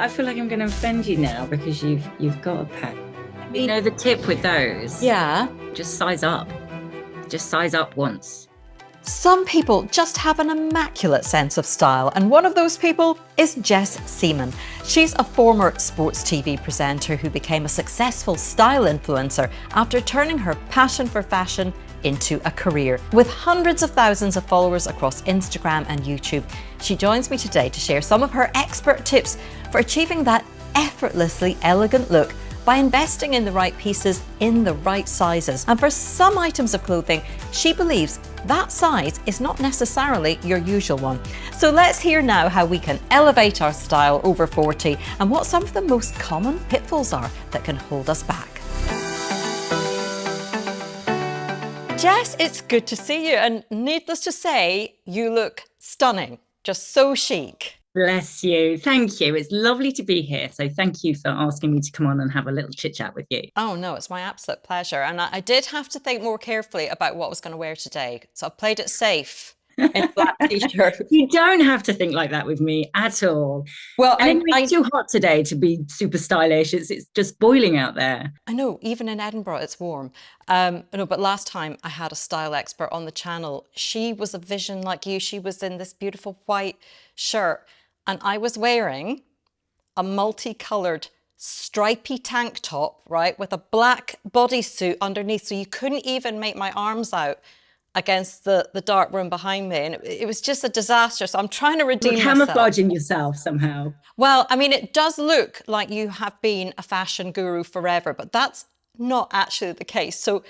I feel like I'm going to offend you now because you've got a pet. You know the tip with those? Yeah. Just size up. Just size up once. Some people just have an immaculate sense of style, and one of those people is Jess Seaman. She's a former sports TV presenter who became a successful style influencer after turning her passion for fashion into a career. With hundreds of thousands of followers across Instagram and YouTube, she joins me today to share some of her expert tips for achieving that effortlessly elegant look by investing in the right pieces in the right sizes. And for some items of clothing, she believes that size is not necessarily your usual one. So let's hear now how we can elevate our style over 40 and what some of the most common pitfalls are that can hold us back. Jess, it's good to see you, and needless to say, you look stunning, just so chic. Bless you. Thank you. It's lovely to be here. So thank you for asking me to come on and have a little chit chat with you. Oh no, it's my absolute pleasure. And I did have to think more carefully about what I was going to wear today. So I played it safe in black t-shirt. You don't have to think like that with me at all. Well, and it's too hot today to be super stylish. It's just boiling out there. I know, even in Edinburgh, it's warm. No, but last time I had a style expert on the channel. She was a vision like you. She was in this beautiful white shirt. And I was wearing a multicolored stripy tank top, right, with a black bodysuit underneath. So you couldn't even make my arms out against the dark room behind me. And it was just a disaster. So I'm trying to redeem myself. Camouflaging yourself somehow. Well, I mean, it does look like you have been a fashion guru forever, but that's not actually the case. So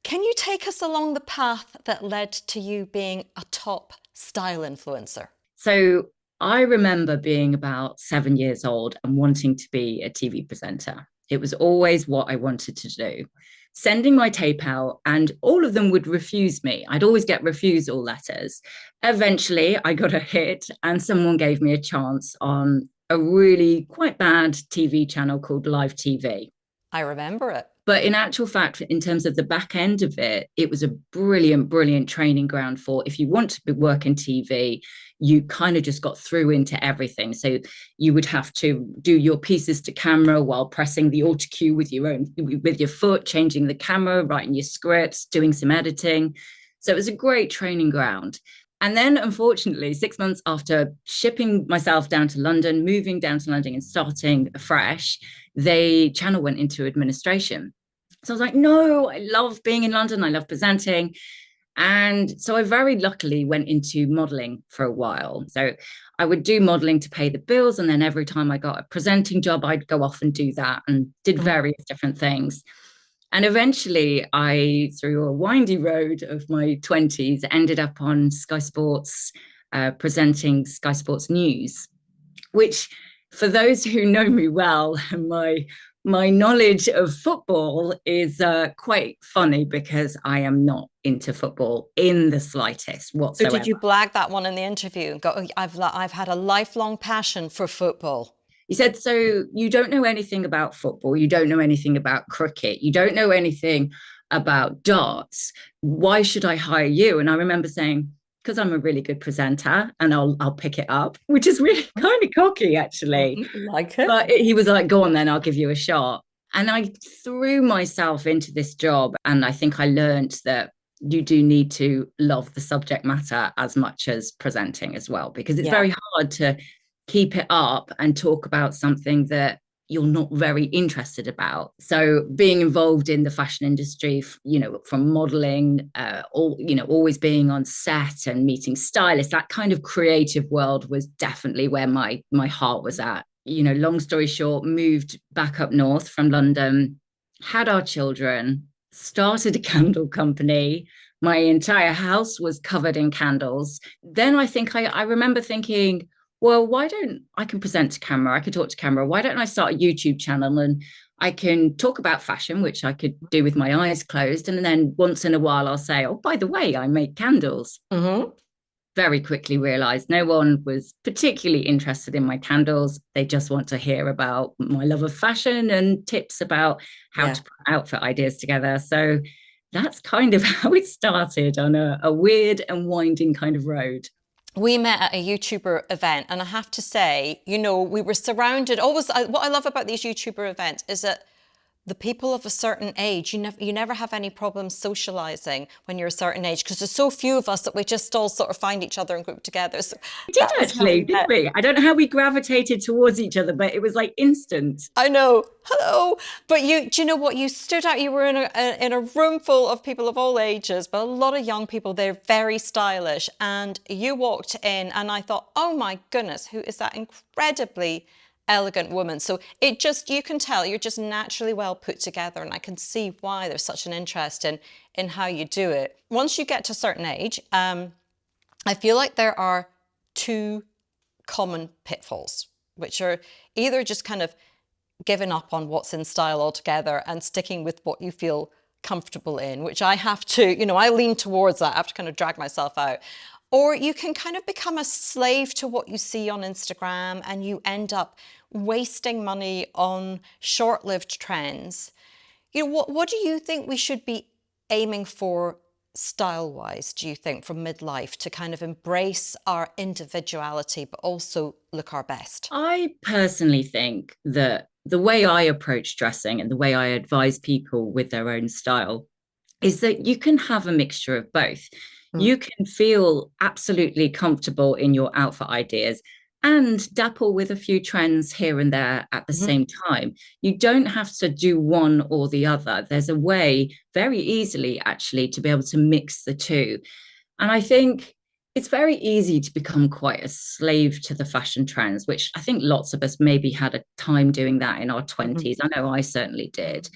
can you take us along the path that led to you being a top style influencer? So I remember being about 7 years old and wanting to be a TV presenter. It was always what I wanted to do. Sending my tape out, and all of them would refuse me. I'd always get refusal letters. Eventually, I got a hit and someone gave me a chance on a really quite bad TV channel called Live TV. I remember it. But in actual fact, in terms of the back end of it, it was a brilliant, brilliant training ground for if you want to work in TV, you kind of just got through into everything. So you would have to do your pieces to camera while pressing the auto cue with your foot, changing the camera, writing your scripts, doing some editing. So it was a great training ground. And then, unfortunately, 6 months after shipping myself down to London, moving down to London and starting afresh, the channel went into administration. So I was like, no, I love being in London. I love presenting. And so I very luckily went into modeling for a while. So I would do modeling to pay the bills. And then every time I got a presenting job, I'd go off and do that and did various different things. And eventually I, through a windy road of my 20s, ended up on Sky Sports, presenting Sky Sports News, which for those who know me well, my knowledge of football is quite funny because I am not into football in the slightest whatsoever. So did you blag that one in the interview and go, oh, I've had a lifelong passion for football? He said, so you don't know anything about football. You don't know anything about cricket. You don't know anything about darts. Why should I hire you? And I remember saying, because I'm a really good presenter and I'll pick it up, which is really kind of cocky, actually. Like it. But he was like, go on then, I'll give you a shot. And I threw myself into this job. And I think I learned that you do need to love the subject matter as much as presenting as well, because it's very hard to keep it up and talk about something that you're not very interested about. So being involved in the fashion industry, from modeling, always being on set and meeting stylists, that kind of creative world was definitely where my heart was at. Long story short, moved back up north from London, had our children, started a candle company. My entire house was covered in candles. Then I think I remember thinking, well, why don't I can present to camera? I could talk to camera. Why don't I start a YouTube channel and I can talk about fashion, which I could do with my eyes closed. And then once in a while, I'll say, oh, by the way, I make candles. Mm-hmm. Very quickly realized no one was particularly interested in my candles. They just want to hear about my love of fashion and tips about how to put outfit ideas together. So that's kind of how it started, on a weird and winding kind of road. we met at a YouTuber event, and I have to say, you know, we were surrounded. Always, what I love about these YouTuber events is that the people of a certain age, you never have any problems socializing when you're a certain age, because there's so few of us that we just all sort of find each other and group together. So We did that was how actually, we didn't met. we? I don't know how we gravitated towards each other, but it was like instant. I know. Hello. But do you know what? You stood out. You were in a room full of people of all ages, but a lot of young people. They're very stylish. And you walked in and I thought, oh my goodness, who is that incredibly elegant woman? So it just, you can tell you're just naturally well put together. And I can see why there's such an interest in how you do it. Once you get to a certain age, I feel like there are two common pitfalls, which are either just kind of giving up on what's in style altogether and sticking with what you feel comfortable in, which I have to, you know, I lean towards that. I have to kind of drag myself out. Or you can kind of become a slave to what you see on Instagram and you end up wasting money on short-lived trends. You know, what do you think we should be aiming for style-wise, do you think, from midlife, to kind of embrace our individuality but also look our best? I personally think that the way I approach dressing and the way I advise people with their own style is that you can have a mixture of both. Mm. You can feel absolutely comfortable in your outfit ideas and dapple with a few trends here and there at the same time. You don't have to do one or the other. There's a way very easily, actually, to be able to mix the two. And I think it's very easy to become quite a slave to the fashion trends, which I think lots of us maybe had a time doing that in our 20s. I know I certainly did.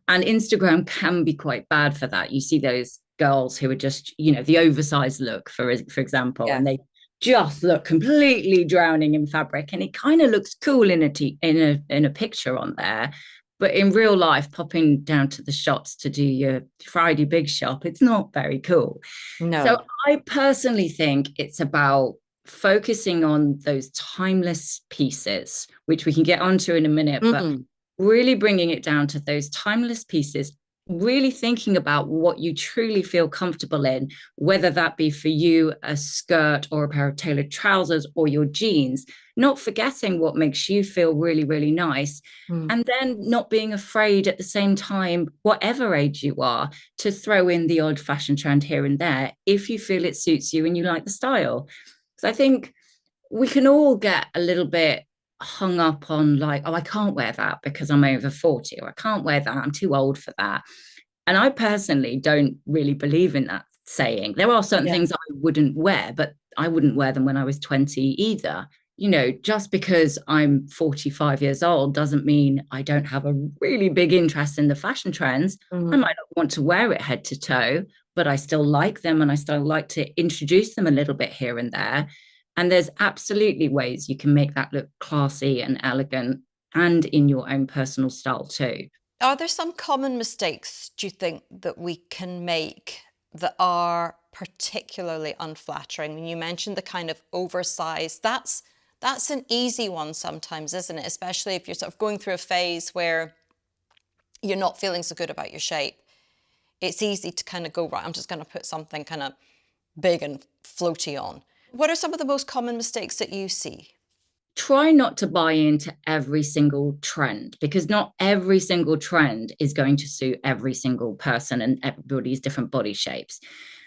And Instagram can be quite bad for that. You see those girls who are just, you know, the oversized look, for example, Yeah. and they just look completely drowning in fabric, and it kind of looks cool in a picture on there, but in real life, popping down to the shops to do your Friday big shop, it's not very cool. So No. I personally think it's about focusing on those timeless pieces, which we can get onto in a minute, but Mm. really bringing it down to those timeless pieces, really thinking about what you truly feel comfortable in, whether that be for you a skirt or a pair of tailored trousers or your jeans, not forgetting what makes you feel really, really nice. Mm. And then not being afraid at the same time, whatever age you are, to throw in the odd fashion trend here and there if you feel it suits you and you like the style. So I think we can all get a little bit hung up on like, oh, I can't wear that because I'm over 40, or I can't wear that, I'm too old for that. And I personally don't really believe in that saying. There are certain Yeah. things I wouldn't wear, but I wouldn't wear them when I was 20 either. You know, just because I'm 45 years old doesn't mean I don't have a really big interest in the fashion trends. I Mm. might not want to wear it head to toe, but I still like them and I still like to introduce them a little bit here and there. And there's absolutely ways you can make that look classy and elegant and in your own personal style too. Are there some common mistakes, do you think, that we can make that are particularly unflattering? When you mentioned the kind of oversized, that's an easy one sometimes, isn't it? Especially if you're sort of going through a phase where you're not feeling so good about your shape. It's easy to kind of go, right, I'm just going to put something kind of big and floaty on. What are some of the most common mistakes that you see? Try not to buy into every single trend, because not every single trend is going to suit every single person and everybody's different body shapes.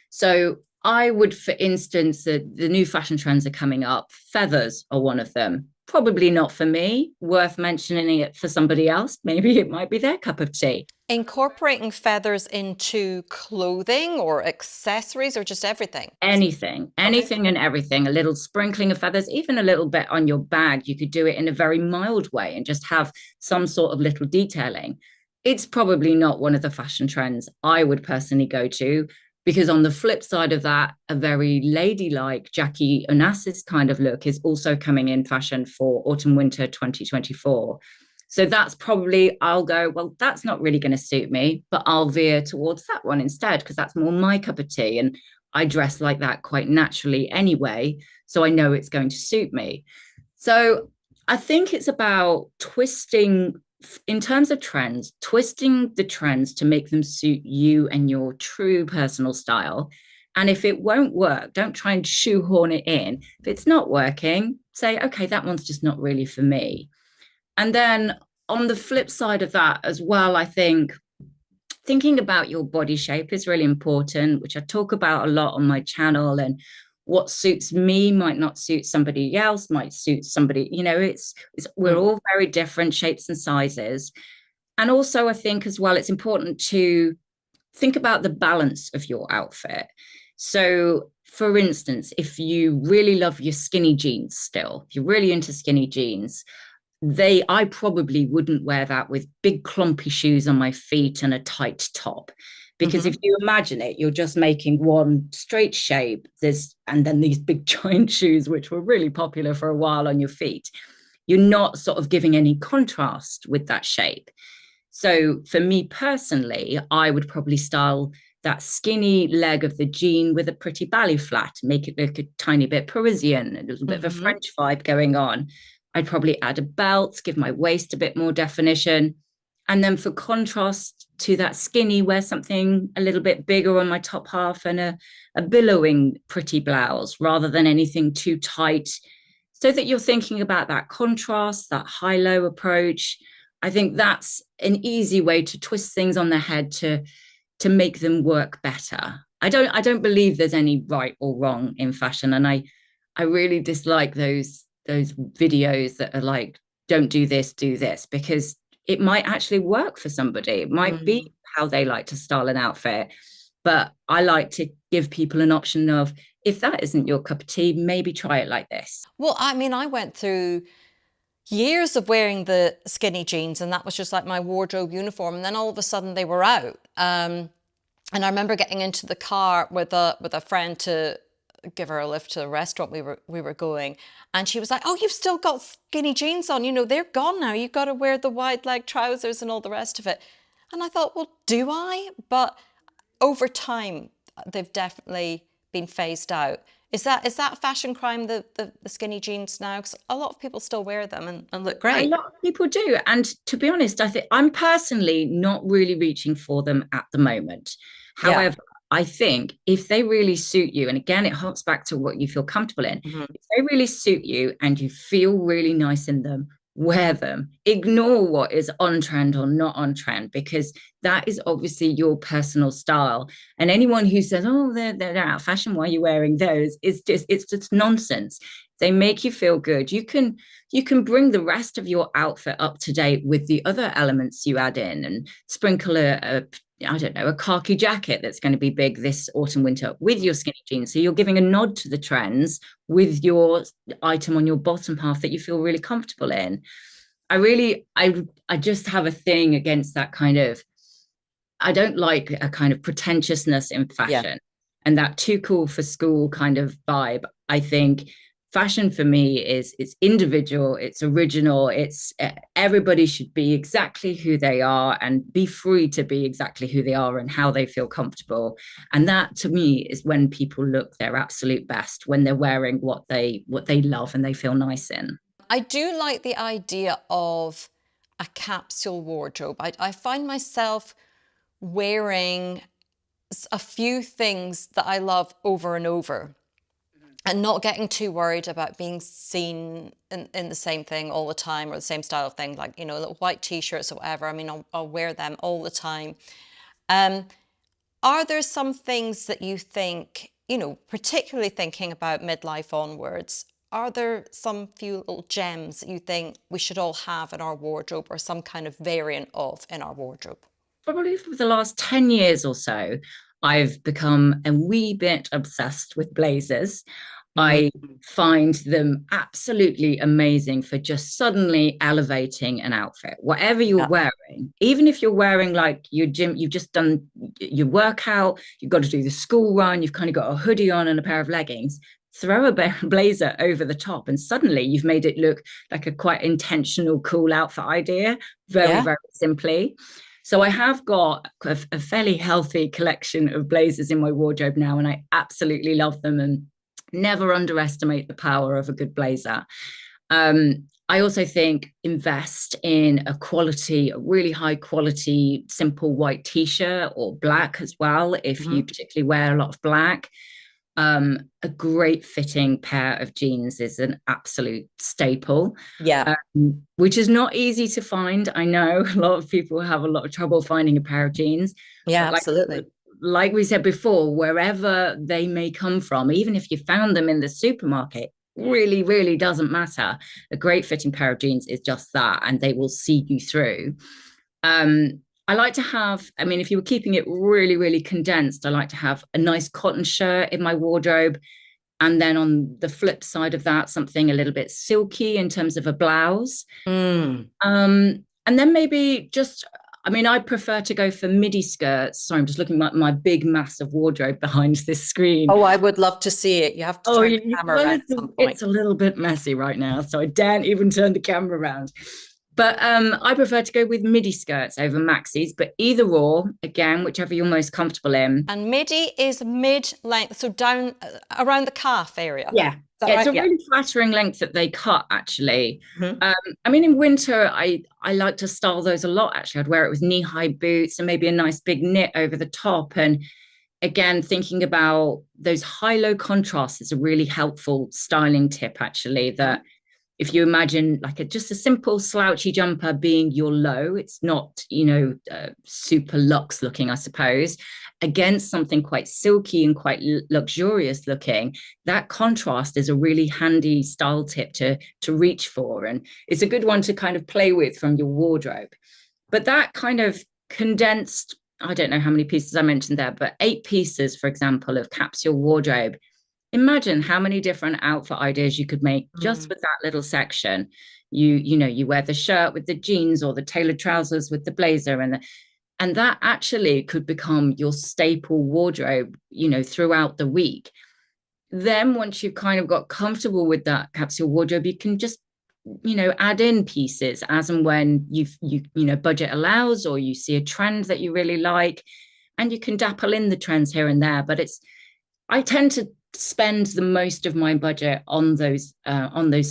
So I would, for instance, the new fashion trends are coming up. Feathers are one of them. Probably not for me, worth mentioning it for somebody else. Maybe it might be their cup of tea. Incorporating feathers into clothing or accessories or just everything? Okay. Anything and everything, a little sprinkling of feathers, even a little bit on your bag. You could do it in a very mild way and just have some sort of little detailing. It's probably not one of the fashion trends I would personally go to, because on the flip side of that, a very ladylike Jackie Onassis kind of look is also coming in fashion for autumn winter 2024. So that's probably, I'll go, well, that's not really going to suit me, but I'll veer towards that one instead, because that's more my cup of tea. And I dress like that quite naturally anyway. So I know it's going to suit me. So I think it's about twisting, in terms of trends, twisting the trends to make them suit you and your true personal style. And if it won't work, don't try and shoehorn it in. If it's not working, say, okay, that one's just not really for me. And then on the flip side of that as well, I think thinking about your body shape is really important, which I talk about a lot on my channel. And what suits me might not suit somebody else, might suit somebody, it's we're all very different shapes and sizes. And also, I think as well, it's important to think about the balance of your outfit. So, for instance, if you really love your skinny jeans still, if you're really into skinny jeans, I probably wouldn't wear that with big clumpy shoes on my feet and a tight top. Because if you imagine it, you're just making one straight shape, and then these big giant shoes, which were really popular for a while on your feet. You're not sort of giving any contrast with that shape. So for me personally, I would probably style that skinny leg of the jean with a pretty ballet flat, make it look a tiny bit Parisian, a little bit of a French vibe going on. I'd probably add a belt, give my waist a bit more definition. And then for contrast to that skinny, wear something a little bit bigger on my top half and a billowing pretty blouse rather than anything too tight, so that you're thinking about that contrast, that high-low approach. I think that's an easy way to twist things on their head to make them work better. I don't believe there's any right or wrong in fashion, and I really dislike those videos that are like, don't do this, do this, because it might actually work for somebody. It might be how they like to style an outfit. But I like to give people an option of, if that isn't your cup of tea, maybe try it like this. Well, I mean, I went through years of wearing the skinny jeans, and that was just like my wardrobe uniform. And then all of a sudden they were out. And I remember getting into the car with a friend to give her a lift to the restaurant we were going, and she was like, "Oh, you've still got skinny jeans on, they're gone now. You've got to wear the wide leg trousers and all the rest of it." And I thought, well, do I? But over time, they've definitely been phased out. Is that a fashion crime, the skinny jeans now? Because a lot of people still wear them and look great. A lot of people do. And to be honest, I think I'm personally not really reaching for them at the moment. However, I think if they really suit you, and again, it harks back to what you feel comfortable in, if they really suit you and you feel really nice in them, wear them. Ignore what is on trend or not on trend, because that is obviously your personal style. And anyone who says, "Oh, they're out of fashion, why are you wearing those?" it's just nonsense. They make you feel good. You can bring the rest of your outfit up to date with the other elements you add in, and sprinkle I don't know, a khaki jacket that's going to be big this autumn, winter with your skinny jeans. So you're giving a nod to the trends with your item on your bottom half that you feel really comfortable in. I just have a thing against that kind of, I don't like a kind of pretentiousness in fashion and that too cool for school kind of vibe. I think fashion for me it's individual, it's original, it's everybody should be exactly who they are and be free to be exactly who they are and how they feel comfortable. And that to me is when people look their absolute best, when they're wearing what they love and they feel nice in. I do like the idea of a capsule wardrobe. I find myself wearing a few things that I love over and over, and not getting too worried about being seen in the same thing all the time, or the same style of thing, like, little white t-shirts or whatever. I mean, I'll wear them all the time. Are there some things that you think, particularly thinking about midlife onwards, are there some few little gems that you think we should all have in our wardrobe, or some kind of variant of in our wardrobe? Probably for the last 10 years or so, I've become a wee bit obsessed with blazers. I find them absolutely amazing for just suddenly elevating an outfit, whatever you're wearing. Even if you're wearing like your gym, you've just done your workout, you've got to do the school run, you've kind of got a hoodie on and a pair of leggings, throw a blazer over the top, and suddenly you've made it look like a quite intentional, cool outfit idea, very simply. So I have got a fairly healthy collection of blazers in my wardrobe now, and I absolutely love them and never underestimate the power of a good blazer. I also think invest in a really high quality, simple white t-shirt or black as well, if you Mm-hmm. particularly wear a lot of black. A great fitting pair of jeans is an absolute staple, Yeah. which is not easy to find. I know a lot of people have a lot of trouble finding a pair of jeans, Yeah, but absolutely. like we said before, wherever they may come from, even if you found them in the supermarket, really, really doesn't matter. A great fitting pair of jeans is just that, and they will see you through. I like to have, I mean, if you were keeping it really, really condensed, I like to have a nice cotton shirt in my wardrobe. And then on the flip side of that, something a little bit silky in terms of a blouse. Mm. And then maybe just, I mean, I prefer to go for midi skirts. Sorry, I'm just looking at my big, massive wardrobe behind this screen. Oh, I would love to see it. You have to Oh, turn the camera well, around at some point. it's a little bit messy right now, so I daren't even turn the camera around. But I prefer to go with midi skirts over maxis, but either or, again, whichever you're most comfortable in. And midi is mid-length, so down around the calf area. Yeah. Is that Yeah, it's right? a Yeah. really flattering length that they cut, actually. Mhm. Um, I mean, in winter, I like to style those a lot, actually. I'd wear it with knee-high boots and maybe a nice big knit over the top. And again, thinking about those high-low contrasts is a really helpful styling tip, actually, that if you imagine like just a simple slouchy jumper being your low, it's not, super luxe looking, I suppose, against something quite silky and quite luxurious looking, that contrast is a really handy style tip to reach for. And it's a good one to kind of play with from your wardrobe. But that kind of condensed, I don't know how many pieces I mentioned there, but 8 pieces, for example, of capsule wardrobe. Imagine how many different outfit ideas you could make just Mm. with that little section. You wear the shirt with the jeans or the tailored trousers with the blazer, and that actually could become your staple wardrobe, throughout the week. Then once you've kind of got comfortable with that capsule wardrobe, you can just add in pieces as and when budget allows, or you see a trend that you really like, and you can dapple in the trends here and there. But I tend to spend the most of my budget on those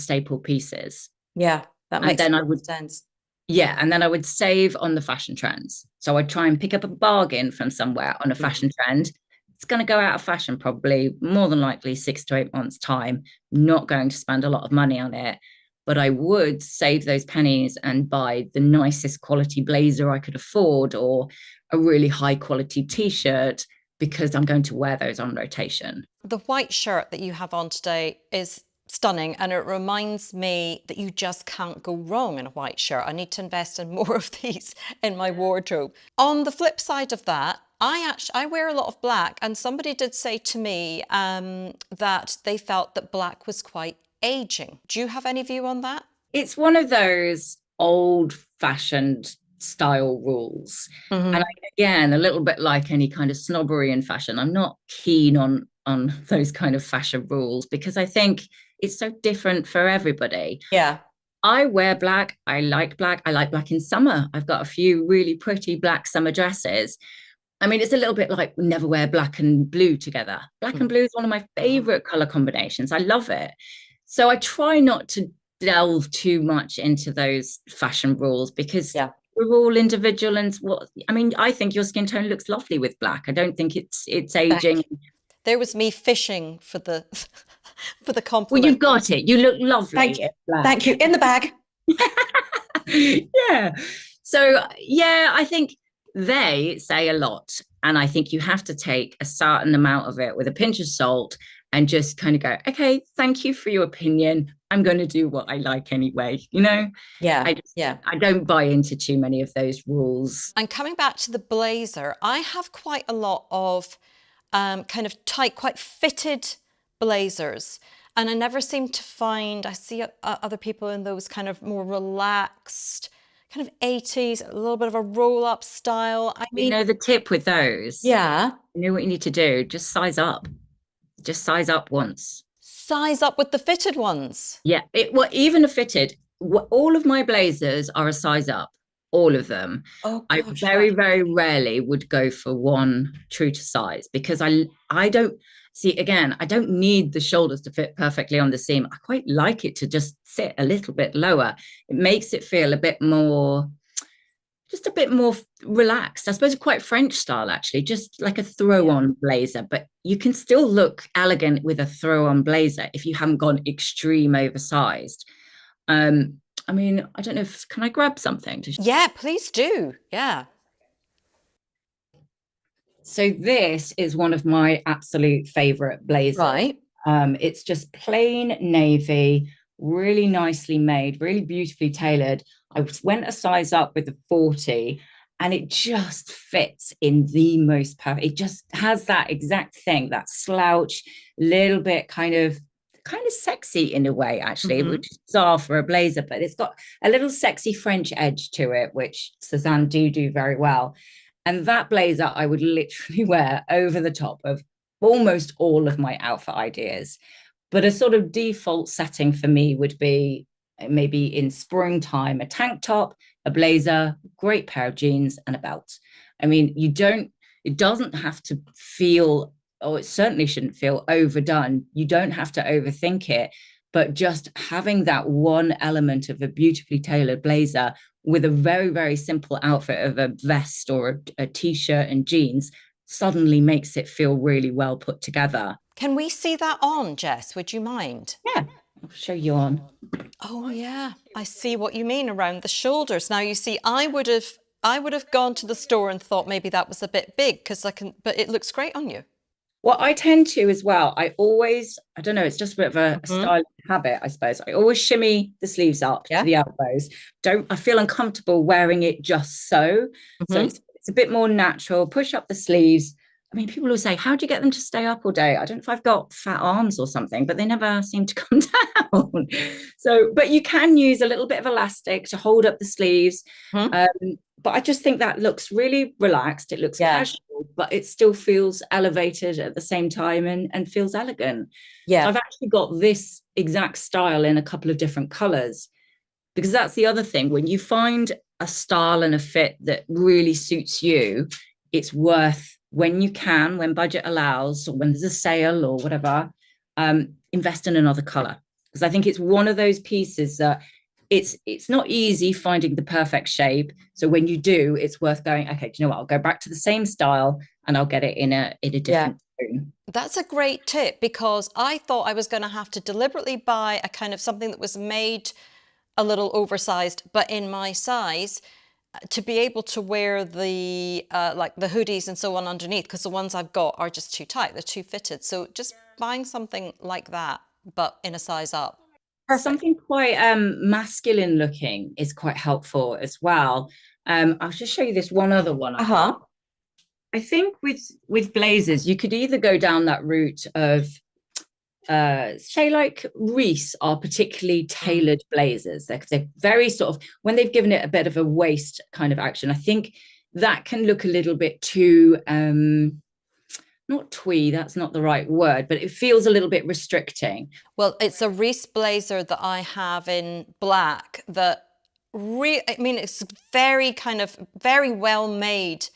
staple pieces. Yeah, that And makes then a I lot of would sense. Yeah, and then I would save on the fashion trends. So I'd try and pick up a bargain from somewhere on a Mhm. fashion trend. It's going to go out of fashion probably more than likely 6 to 8 months' time. Not going to spend a lot of money on it, but I would save those pennies and buy the nicest quality blazer I could afford, or a really high quality t-shirt, because I'm going to wear those on rotation. The white shirt that you have on today is stunning, and it reminds me that you just can't go wrong in a white shirt. I need to invest in more of these in my wardrobe. On the flip side of that, I wear a lot of black, and somebody did say to me that they felt that black was quite aging. Do you have any view on that? It's one of those old fashioned style rules. And Mm-hmm. again, a little bit like any kind of snobbery in fashion, I'm not keen on those kind of fashion rules, because I think it's so different for everybody. Yeah. I wear black. I like black. I like black in summer. I've got a few really pretty black summer dresses. I mean, it's a little bit like we never wear black and blue together. Black and blue is one of my Mm-hmm. favorite color combinations. I love it. So I try not to delve too much into those fashion rules, because Yeah. we're all individual. And what I mean, I think your skin tone looks lovely with black. I don't think it's Thank aging. you. There was me fishing for the for the Well, compliment. you've got it. You look Thank lovely you. in black. Thank you. In the bag. Yeah. So, yeah, I think they say a lot. And I think you have to take a certain amount of it with a pinch of salt, and just kind of go, okay, thank you for your opinion. I'm going to do what I like anyway. Yeah. Yeah. I don't buy into too many of those rules. And coming back to the blazer, I have quite a lot of kind of tight, quite fitted blazers. And I never seem to find, I see other people in those kind of more relaxed, kind of 80s, a little bit of a roll up style. I You mean, know, the tip with those, yeah, you know what you need to do? Just size up. Just size up once. size up with the fitted ones. Yeah, well, even a fitted, all of my blazers are a size up, all of them. Oh I gosh, very, right. very rarely would go for one true to size, because I don't. See, again, I don't need the shoulders to fit perfectly on the seam. I quite like it to just sit a little bit lower. It makes it feel a bit more, just a bit more relaxed. I suppose quite French style, actually, just like a throw Yeah. on blazer. But you can still look elegant with a throw on blazer if you haven't gone extreme oversized. Um, I mean, I don't know if, can I grab something to Yeah, please do. Yeah. So this is one of my absolute favorite blazers. Right. It's just plain navy, really nicely made, really beautifully tailored. I went a size up with the 40 and it just fits in the most perfect. It just has that exact thing, that slouch, little bit kind of sexy in a way, actually, Hmm. which is bizarre for a blazer, but it's got a little sexy French edge to it, which Suzanne do very well. And that blazer I would literally wear over the top of almost all of my outfit ideas. But a sort of default setting for me would be maybe in springtime, a tank top, a blazer, great pair of jeans, and a belt. I mean, it doesn't have to feel, or it certainly shouldn't feel overdone. You don't have to overthink it, but just having that one element of a beautifully tailored blazer with a very, very simple outfit of a vest or a t-shirt and jeans suddenly makes it feel really well put together. Can we see that on, Jess? Would you mind? Yeah, I'll show you on. Oh yeah, I see what you mean around the shoulders. Now you see, I would have gone to the store and thought maybe that was a bit big because but it looks great on you. What I tend to as well, I don't know, it's just a bit of a Hmm. style habit, I suppose. I always shimmy the sleeves up to Yeah. the elbows. I feel uncomfortable wearing it just so. So Hmm. it's a bit more natural. Push up the sleeves. I mean, people will say, how do you get them to stay up all day? I don't know if I've got fat arms or something, but they never seem to come down. So, but you can use a little bit of elastic to hold up the sleeves. Hmm. Um, but I just think that looks really relaxed. It looks Yeah. casual, but it still feels elevated at the same time and feels elegant. So Yeah. I've actually got this exact style in a couple of different colors because that's the other thing. When you find a style and a fit that really suits you, it's worth when you can, when budget allows, or when there's a sale or whatever, invest in another color. Because I think it's one of those pieces that it's not easy finding the perfect shape. So when you do, it's worth going, okay, do you know what? I'll go back to the same style and I'll get it in a Yeah. different tone. That's a great tip because I thought I was going to have to deliberately buy a kind of something that was made a little oversized, but in my size, to be able to wear the like the hoodies and so on underneath, because the ones I've got are just too tight, they're too fitted. So just buying something like that, but in a size up. Perfect. Something quite masculine looking is quite helpful as well. I'll just show you this one other one I've Uh-huh. got. I think with blazers, you could either go down that route of say like Reese are particularly Mm. tailored blazers. They're very sort of when they've given it a bit of a waist kind of action. I think that can look a little bit too not twee, that's not the right word, but it feels a little bit restricting. Well, it's a Reese blazer that I have in black that I mean, it's very kind of very well made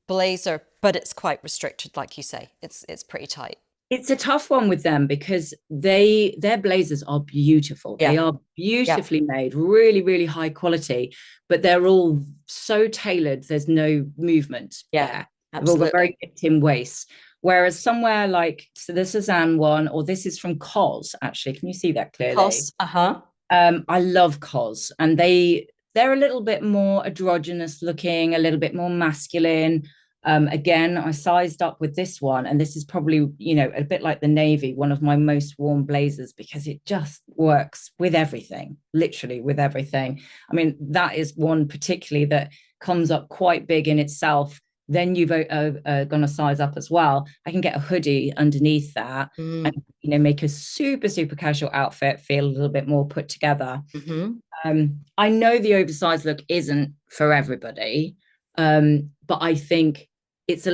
blazer, but it's quite restricted, like you say. It's pretty tight. It's a tough one with them because their blazers are beautiful. Yeah. They are Yeah. beautifully made, really, really high quality, but they're all so tailored, there's no movement Yeah. there. They've all got Absolutely. very dipped in waist. Whereas somewhere like so the Suzanne one, or this is from COS, actually. Can you see that clearly? Cos. Uh-huh. I love COS, and they're a little bit more androgynous looking, a little bit more masculine. Again, I sized up with this one, and this is probably a bit like the navy, one of my most worn blazers because it just works with everything, literally with everything. I mean, that is one particularly that comes up quite big in itself. Then you've going to size up as well. I can get a hoodie underneath that and Mm. make a super super casual outfit feel a little bit more put together. Mm-hmm. I know the oversized look isn't for everybody, but I think it's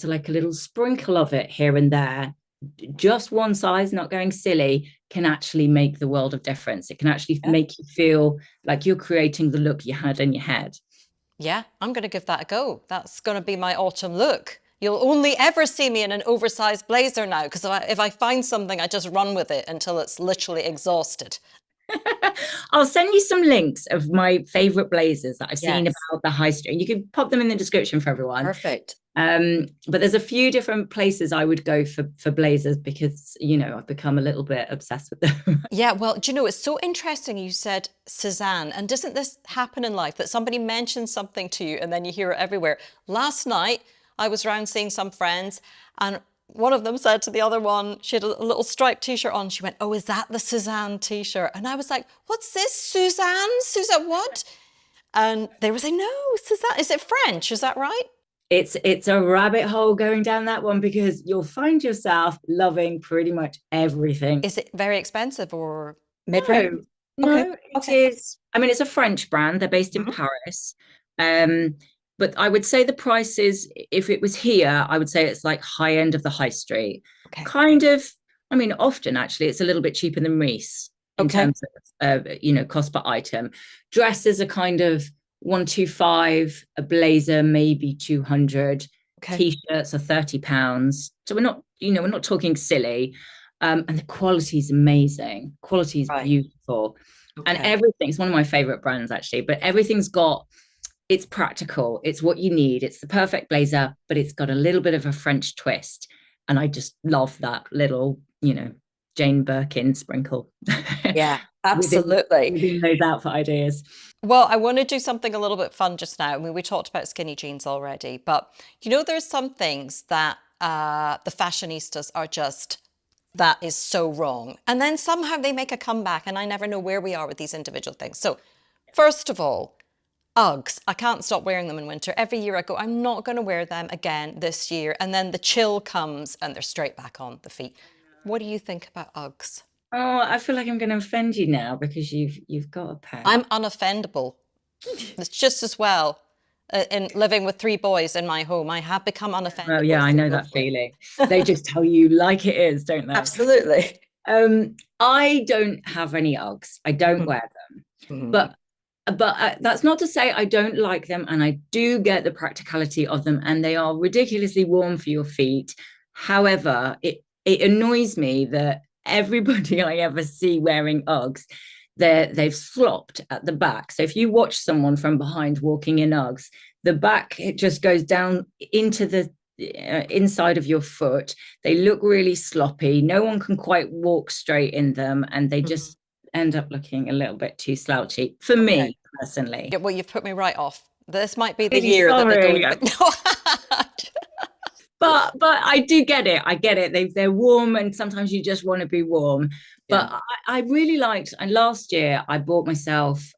like a little sprinkle of it here and there. Just one size, not going silly, can actually make the world of difference. It can actually Yeah. make you feel like you're creating the look you had in your head. Yeah, I'm going to give that a go. That's going to be my autumn look. You'll only ever see me in an oversized blazer now, because if I find something, I just run with it until it's literally exhausted. I'll send you some links of my favorite blazers that I've seen Yes. about the high street. You can pop them in the description for everyone. Perfect. But there's a few different places I would go for blazers because, you know, I've become a little bit obsessed with them. Yeah, well, do you know, it's so interesting you said Suzanne, and doesn't this happen in life that somebody mentions something to you and then you hear it everywhere? Last night, I was around seeing some friends, and one of them said to the other one, she had a little striped t-shirt on. She went, "Oh, is that the Suzanne t-shirt?" And I was like, "What's this, Suzanne? Suzanne what?" And they were saying, "No, Suzanne, is it French? Is that right?" It's a rabbit hole going down that one because you'll find yourself loving pretty much everything. Is it very expensive or mid-range? No, Okay, no, it okay. is. I mean, it's a French brand. They're based in Mhm. Paris. Um, but I would say the prices, if it was here, I would say it's like high end of the high street. Okay, Kind of, I mean, often actually it's a little bit cheaper than Reese in okay, terms of you know, cost per item. Dresses are kind of 125, a blazer maybe 200, okay. t-shirts are £30. So we're not, you know, we're not talking silly. And the quality is amazing. Quality is Right. beautiful. And Okay. everything's one of my favorite brands actually, but everything's got it's practical. It's what you need. It's the perfect blazer, but it's got a little bit of a French twist. And I just love that little, you know, Jane Birkin sprinkle Yeah, within absolutely. within those outfit ideas. Well, I want to do something a little bit fun just now. I mean, we talked about skinny jeans already, but you know, there's some things that the fashionistas are just, that is so wrong. And then somehow they make a comeback, and I never know where we are with these individual things. So, first of all, Uggs. I can't stop wearing them in winter. Every year I go, I'm not going to wear them again this year. And then the chill comes and they're straight back on the feet. What do you think about Uggs? Oh, I feel like I'm going to offend you now because you've got a pair. I'm unoffendable. It's just as well. In living with three boys in my home, I have become Well, yeah, unoffendable. I So know go that for it. feeling. They just tell you like it is, don't they? Absolutely. I don't have any Uggs. I don't wear them, Mhm. but that's not to say I don't like them, and I do get the practicality of them, and they are ridiculously warm for your feet. However, it annoys me that everybody I ever see wearing Uggs, they've slopped at the back. So if you watch someone from behind walking in Uggs, the back it just goes down into the inside of your foot. They look really sloppy. No one can quite walk straight in them, and they Mhm. just end up looking a little bit too slouchy for Okay. me personally. Yeah, well, you've put me right off. This might be the Really year that they go sorry, into the. but I do get it. I get it. They're warm, and sometimes you just want to be warm. Yeah. But I really liked. And last year I bought myself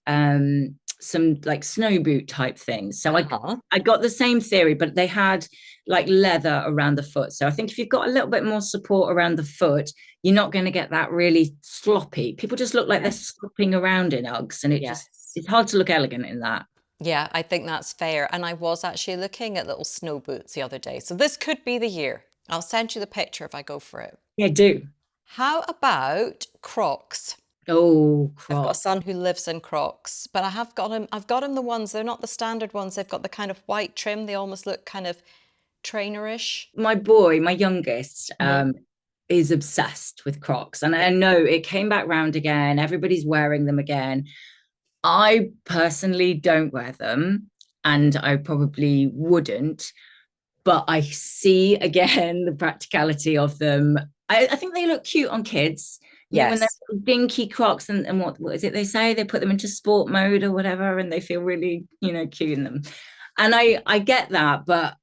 some like snow boot type things. So Uh-huh. I got the same theory, but they had like leather around the foot. So I think if you've got a little bit more support around the foot, you're not going to get that really sloppy. People just look like they're Yes. slopping around in Uggs, and Yes. it's hard to look elegant in that. Yeah, I think that's fair. And I was actually looking at little snow boots the other day. So this could be the year. I'll send you the picture if I go for it. Yeah, do. How about Crocs? Oh, I've got a crop. son who lives in Crocs, but I've got him the ones, they're not the standard ones. They've got the kind of white trim. They almost look kind of trainerish. My boy, my youngest, Mhm. is obsessed with Crocs. And I know it came back round again. Everybody's wearing them again. I personally don't wear them, and I probably wouldn't, but I see again the practicality of them. I think they look cute on kids. You know, when they're Yes. dinky Crocs and what is it they say? They put them into sport mode or whatever, and they feel really, you know, cute in them. And I get that, but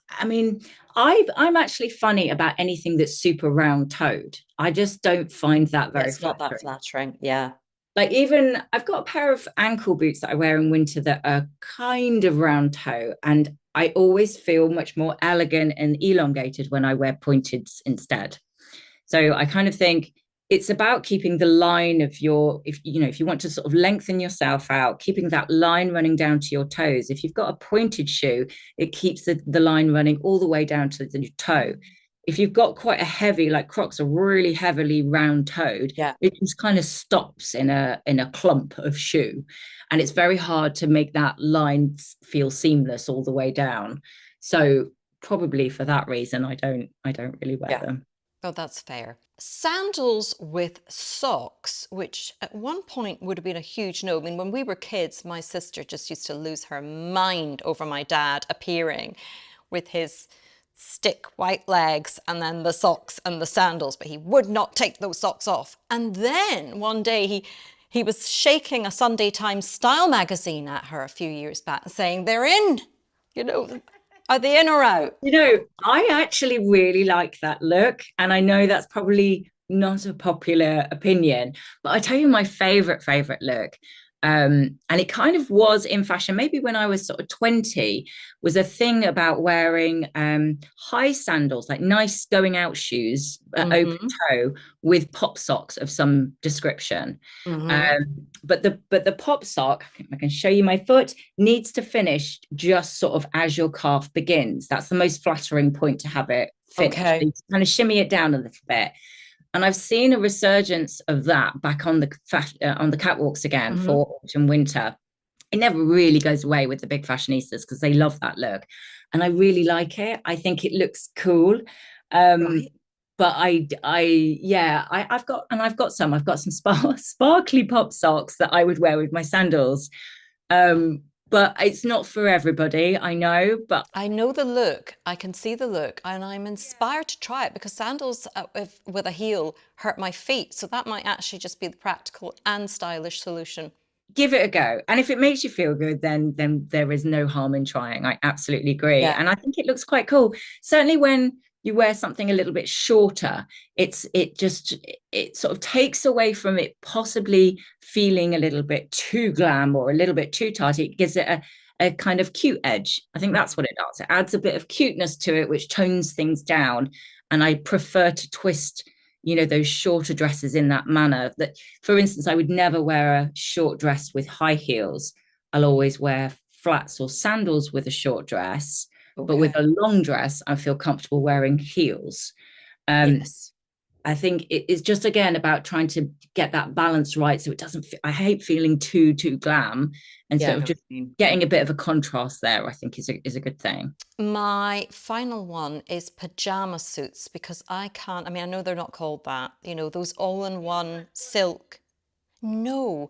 I mean, I'm actually funny about anything that's super round toed. I just don't find that Yeah, very it's not that flattering. flattering. Yeah. Like even I've got a pair of ankle boots that I wear in winter that are kind of round toe, and I always feel much more elegant and elongated when I wear pointed instead. So I kind of think it's about keeping the line of your, if you know, if you want to sort of lengthen yourself out, keeping that line running down to your toes. If you've got a pointed shoe, it keeps the line running all the way down to the toe. If you've got quite a heavy, like Crocs are really heavily round toed, Yeah. it just kind of stops in a clump of shoe. And it's very hard to make that line feel seamless all the way down. So probably for that reason, I don't really wear Yeah. them. Oh, that's fair. Sandals with socks, which at one point would have been a huge no. I mean, when we were kids, my sister just used to lose her mind over my dad appearing with his stick white legs and then the socks and the sandals, but he would not take those socks off. And then one day he was shaking a Sunday Times style magazine at her a few years back and saying, they're in, you know, are they in or out? I actually really like that look. And I know that's probably not a popular opinion, but I tell you my favorite look. And it kind of was in fashion, maybe when I was sort of 20, was a thing about wearing high sandals, like nice going out shoes, open Mm-hmm. toe, with pop socks of some description. Mm-hmm. But the pop sock, I can show you my foot, needs to finish just sort of as your calf begins. That's the most flattering point to have it finished. Okay. You kind of shimmy it down a little bit. And I've seen a resurgence of that back on the catwalks again Mm-hmm. for autumn winter. It never really goes away with the big fashionistas because they love that look, and I really like it. I think it looks cool. Um, Right. but yeah, I've got some sparkly pop socks that I would wear with my sandals. Um, but it's not for everybody, I know. But I know the look. I can see the look, and I'm inspired to try it because sandals with a heel hurt my feet. So that might actually just be the practical and stylish solution. give it a go. And if it makes you feel good, then there is no harm in trying. I absolutely agree. Yeah. And I think it looks quite cool. Certainly when you wear something a little bit shorter, it sort of takes away from it possibly feeling a little bit too glam or a little bit too tight. It gives it a kind of cute edge. I think that's what it does. It adds a bit of cuteness to it, which tones things down. And I prefer to twist those shorter dresses in that manner. That, for instance, I would never wear a short dress with high heels. I'll always wear flats or sandals with a short dress, but with Okay. a long dress I feel comfortable wearing heels. um Yes. I think it's just again about trying to get that balance right, so it doesn't I hate feeling too glam, and Yeah, I sort of know what just you mean. getting a bit of a contrast there, I think is a good thing. My final one is pajama suits because I can't, I mean, I know they're not called that, those all-in-one silk. No,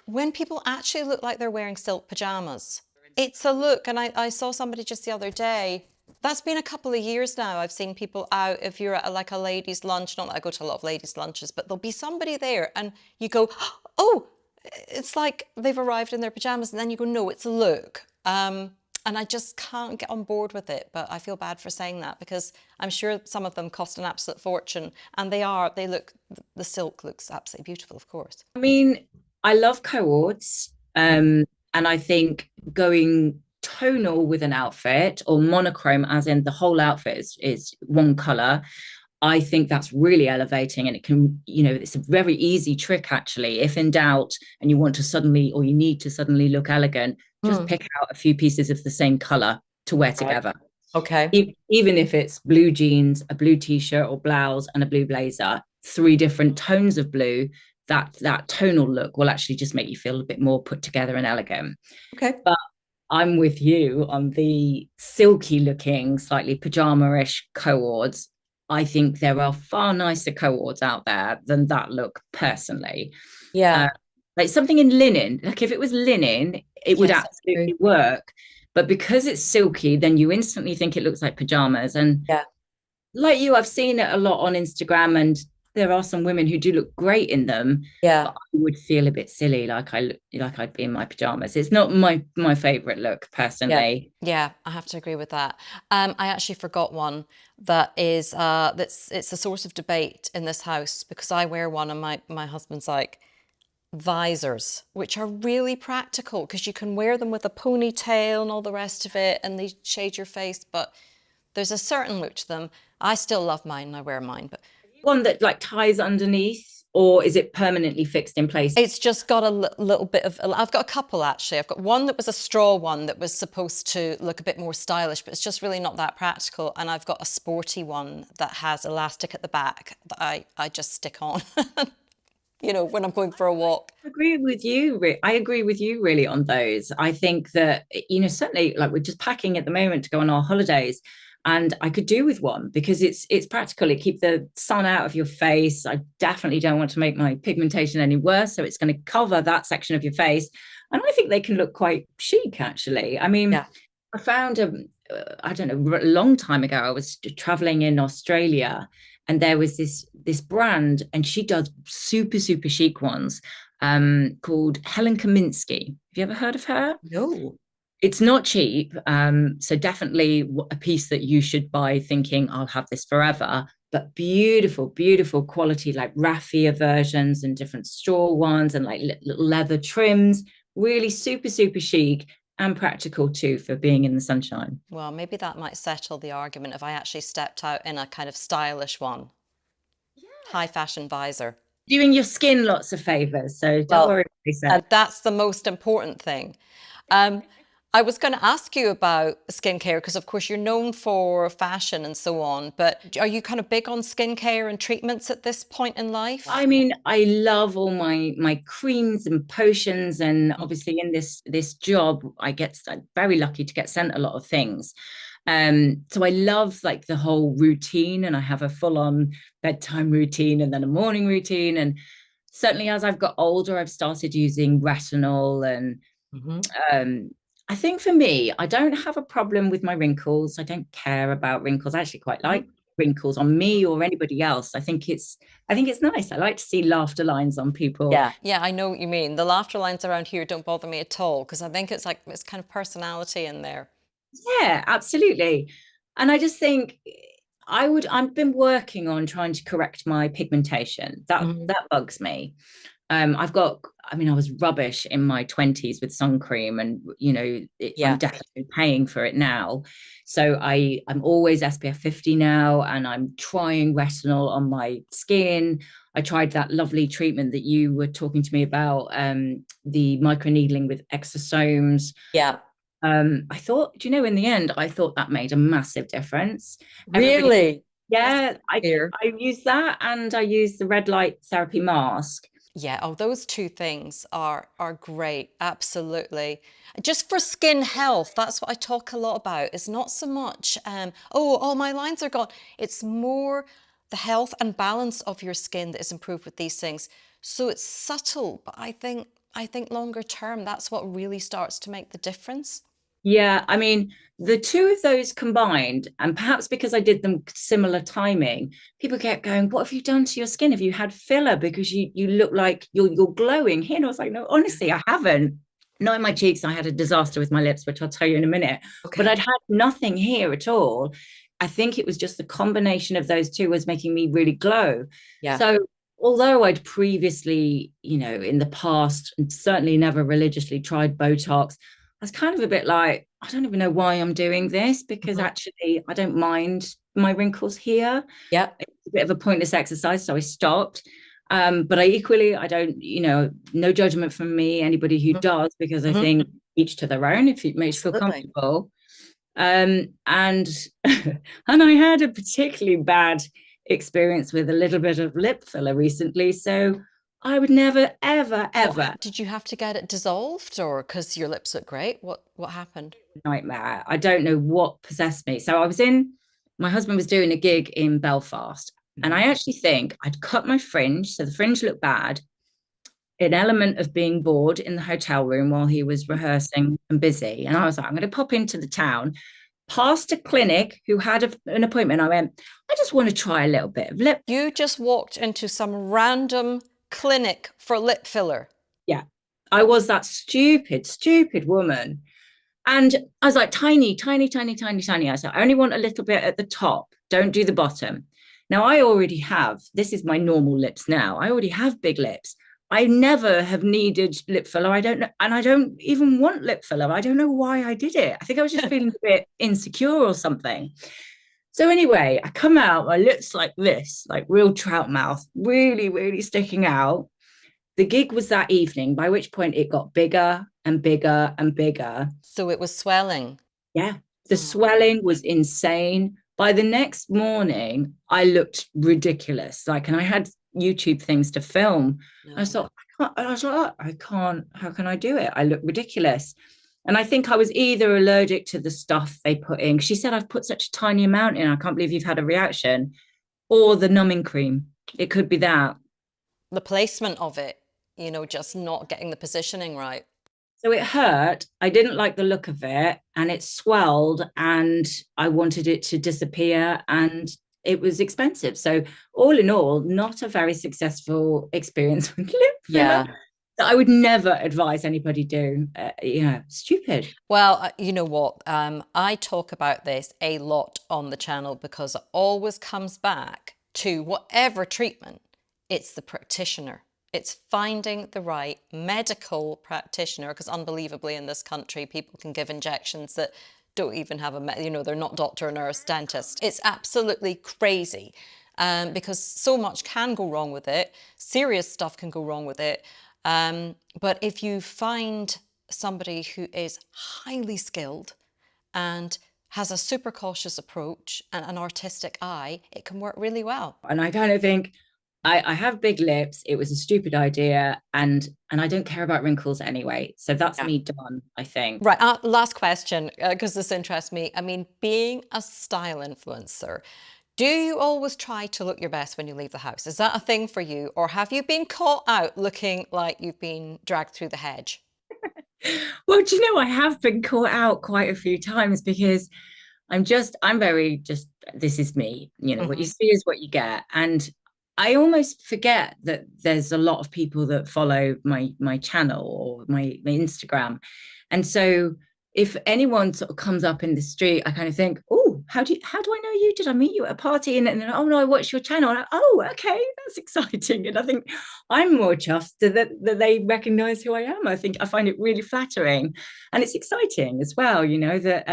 when people actually look like they're wearing silk pajamas, it's a look. And I saw somebody just the other day. That's been a couple of years now. I've seen people out, if you're at like a ladies' lunch, not that I go to a lot of ladies' lunches, but there'll be somebody there and you go, oh, it's like they've arrived in their pajamas. And then you go, no, it's a look. And I just can't get on board with it. But I feel bad for saying that because I'm sure some of them cost an absolute fortune. And the silk looks absolutely beautiful, of course. I mean, I love coords, and I think going tonal with an outfit or monochrome, as in the whole outfit is one color. I think that's really elevating, and it's a very easy trick actually. If in doubt and you want to suddenly, or you need to suddenly look elegant, just Hmm. pick out a few pieces of the same color to wear Right. together. Okay. Even if it's blue jeans, a blue t-shirt or blouse, and a blue blazer, three different tones of blue, that tonal look will actually just make you feel a bit more put together and elegant. Okay. But I'm with you on the silky looking, slightly pajama-ish coords. I think there are far nicer coords out there than that look, personally. Uh, Yeah. like something in linen, like if it was linen, it would Yes, that's true. absolutely work. But because it's silky, then you instantly think it looks like pajamas. And Yeah. like you, I've seen it a lot on Instagram, and there are some women who do look great in them, Yeah. but I would feel a bit silly, like I'd be in my pajamas. It's not my favorite look Yeah. personally. Yeah, I have to agree with that. I actually forgot one that is it's a source of debate in this house because I wear one and my husband's like visors, which are really practical because you can wear them with a ponytail and all the rest of it, and they shade your face, but there's a certain look to them. I still love mine and I wear mine, but One that like ties underneath, or is it permanently fixed in place? it's just got a little bit of, I've got a couple actually. I've got one that was a straw one that was supposed to look a bit more stylish, but it's just really not that practical. And I've got a sporty one that has elastic at the back that I just stick on, when I'm going for a walk. I agree with you really on those. I think that, certainly like we're just packing at the moment to go on our holidays. And I could do with one because it's practical. It keeps the sun out of your face. I definitely don't want to make my pigmentation any worse, so it's going to cover that section of your face. And I think they can look quite chic, actually. I mean, Yeah. I found I don't know, a long time ago, I was traveling in Australia, and there was this brand, and she does super super chic ones, called Helen Kaminsky. Have you ever heard of her? No. It's not cheap, so definitely a piece that you should buy thinking I'll have this forever. But beautiful, beautiful quality, like raffia versions and different straw ones, and like little leather trims. Really super super chic and practical too for being in the sunshine. Well, maybe that might settle the argument if I actually stepped out in a kind of stylish one. High fashion visor. Doing your skin lots of favors, so don't Well, worry what they say. and that's the most important thing. Um, I was going to ask you about skincare because, of course, you're known for fashion and so on, but are you kind of big on skincare and treatments at this point in life? I mean, I love all my creams and potions, and obviously in this job, I'm very lucky to get sent a lot of things. So I love like the whole routine, and I have a full-on bedtime routine and then a morning routine. And certainly as I've got older, I've started using retinol. And Mhm. um, I think for me, I don't have a problem with my wrinkles. I don't care about wrinkles. I actually quite Mhm. like wrinkles on me or anybody else. I think it's nice. I like to see laughter lines on people. Yeah, yeah, I know what you mean. The laughter lines around here don't bother me at all because I think it's like it's kind of personality in there. Yeah, absolutely. And I just think I've been working on trying to correct my pigmentation. That Mhm. that bugs me. I mean, I was rubbish in my 20s with sun cream, and I'm Yeah. definitely paying for it now. So I'm always SPF 50 now, and I'm trying retinol on my skin. I tried that lovely treatment that you were talking to me about, the microneedling with exosomes. Yeah. I thought, in the end, I thought that made a massive difference. Everybody, Really? That's yeah, I fair. I use that, and I use the red light therapy mask. Yeah, oh, those two things are great. Absolutely. Just for skin health, that's what I talk a lot about. It's not so much, oh, all my lines are gone. It's more the health and balance of your skin that is improved with these things. So it's subtle, but I think longer term, that's what really starts to make the difference. Yeah, I mean, the two of those combined, and perhaps because I did them similar timing, people kept going, "What have you done to your skin? Have you had filler? Because you look like you're glowing here." And I was like, "No, honestly, I haven't. Not in my cheeks. I had a disaster with my lips, which I'll tell you in a minute. But Okay. I'd had nothing here at all. I think it was just the combination of those two was making me really glow. Yeah. So although I'd previously, in the past, and certainly never religiously tried Botox, I was kind of a bit like, I don't even know why I'm doing this, because Mhm. actually I don't mind my wrinkles here. Yeah. It's a bit of a pointless exercise, so I stopped. But I don't, no judgment from me, anybody who Mhm. does, because I Mhm. think each to their own if it makes you feel Absolutely. comfortable. And and I had a particularly bad experience with a little bit of lip filler recently. So I would never, ever, ever Did you have to get it dissolved or because your lips look great? What happened? nightmare. I don't know what possessed me. So my husband was doing a gig in Belfast, and Mhm. I actually think I'd cut my fringe. So the fringe looked bad, an element of being bored in the hotel room while he was rehearsing and busy. And I was like, I'm going to pop into the town, past a clinic who had an appointment. I went, I just want to try a little bit of lip. You just walked into some random clinic for lip filler. Yeah. I was that stupid, stupid woman. And I was like, tiny, tiny, tiny, tiny, tiny. I said, I only want a little bit at the top. Don't do the bottom. Now, I already have, this is my normal lips now. I already have big lips. I never have needed lip filler. I don't know. And I don't even want lip filler. I don't know why I did it. I think I was just feeling a bit insecure or something. So anyway, I come out, my lips like this, like real trout mouth, really, really sticking out. The gig was that evening, by which point it got bigger and bigger and bigger. So it was swelling. Yeah, the Oh, swelling was insane. By the next morning, I looked ridiculous. Like, and I had YouTube things to film. I no. thought, I was like, I can't, how can I do it? I look ridiculous. And I think I was either allergic to the stuff they put in. She said, I've put such a tiny amount in. I can't believe you've had a reaction. Or the numbing cream. It could be that. The placement of it, you know, just not getting the positioning right. So it hurt. I didn't like the look of it, and it swelled, and I wanted it to disappear, and it was expensive. So all in all, not a very successful experience with lip filler. Yeah. That I would never advise anybody do. Stupid. Well, you know what? I talk about this a lot on the channel because it always comes back to whatever treatment, it's the practitioner. It's finding the right medical practitioner, because unbelievably in this country, people can give injections that don't even have they're not doctor, nurse, dentist. It's absolutely crazy because so much can go wrong with it. Serious stuff can go wrong with it. But if you find somebody who is highly skilled and has a super cautious approach and an artistic eye, it can work really well. And I kind of think, I have big lips. It was a stupid idea, and I don't care about wrinkles anyway. So that's me done, I think. Right. Last question, because this interests me. I mean, being a style influencer, do you always try to look your best when you leave the house? Is that a thing for you? Or have you been caught out looking like you've been dragged through the hedge? Well, do you know, I have been caught out quite a few times because I'm very just, this is me. You know, what you see is what you get. And I almost forget that there's a lot of people that follow my channel or my Instagram. And so if anyone sort of comes up in the street, I kind of think, oh, how do I know you? Did I meet you at a party? And then, oh no, I watched your channel. And oh, okay, that's exciting. And I think I'm more chuffed that they recognize who I am. I find it really flattering, and it's exciting as well, you know, that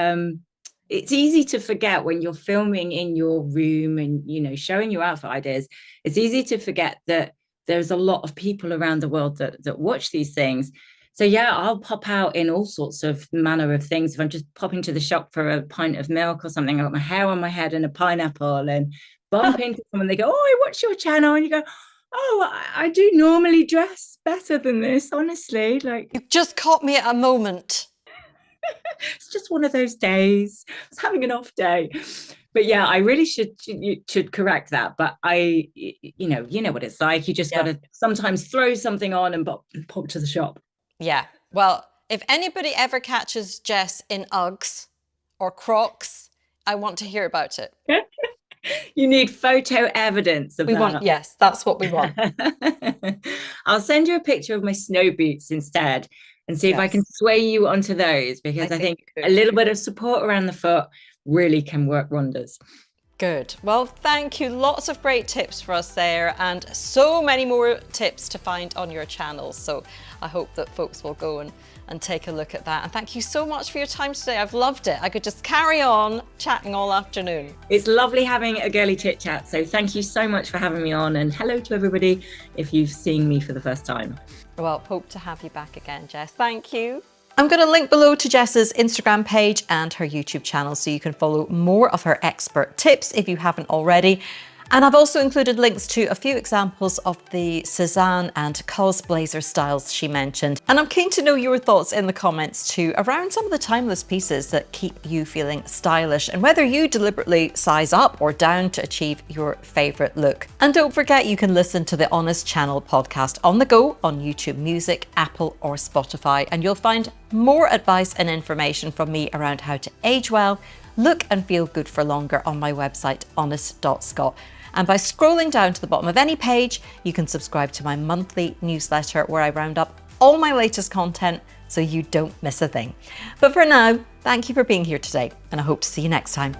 it's easy to forget when you're filming in your room and, you know, showing your outfit ideas. It's easy to forget that there's a lot of people around the world that watch these things. So yeah, I'll pop out in all sorts of manner of things. If I'm just popping to the shop for a pint of milk or something, I've got my hair on my head and a pineapple, and bump into someone. They go, oh, I watch your channel. And you go, oh, I do normally dress better than this, honestly. Like, you've just caught me at a moment. It's just one of those days. I was having an off day. But yeah, I really should correct that. But you know what it's like. You just got to sometimes throw something on and pop to the shop. Yeah. Well, if anybody ever catches Jess in Uggs or Crocs, I want to hear about it. You need photo evidence of that. Yes, that's what we want. I'll send you a picture of my snow boots instead and see if I can sway you onto those, because I think a little bit of support around the foot really can work wonders. Good. Well, thank you. Lots of great tips for us there, and so many more tips to find on your channel. So I hope that folks will go and take a look at that. And thank you so much for your time today. I've loved it. I could just carry on chatting all afternoon. It's lovely having a girly chit chat. So thank you so much for having me on, and hello to everybody if you've seen me for the first time. Well, hope to have you back again, Jess. Thank you. I'm going to link below to Jess's Instagram page and her YouTube channel so you can follow more of her expert tips if you haven't already. And I've also included links to a few examples of the Cezanne and Cos blazer styles she mentioned. And I'm keen to know your thoughts in the comments too around some of the timeless pieces that keep you feeling stylish, and whether you deliberately size up or down to achieve your favorite look. And don't forget, you can listen to the Honest Channel podcast on the go on YouTube Music, Apple or Spotify, and you'll find more advice and information from me around how to age well, look and feel good for longer on my website, honest.scot. And by scrolling down to the bottom of any page, you can subscribe to my monthly newsletter where I round up all my latest content so you don't miss a thing. But for now, thank you for being here today, and I hope to see you next time.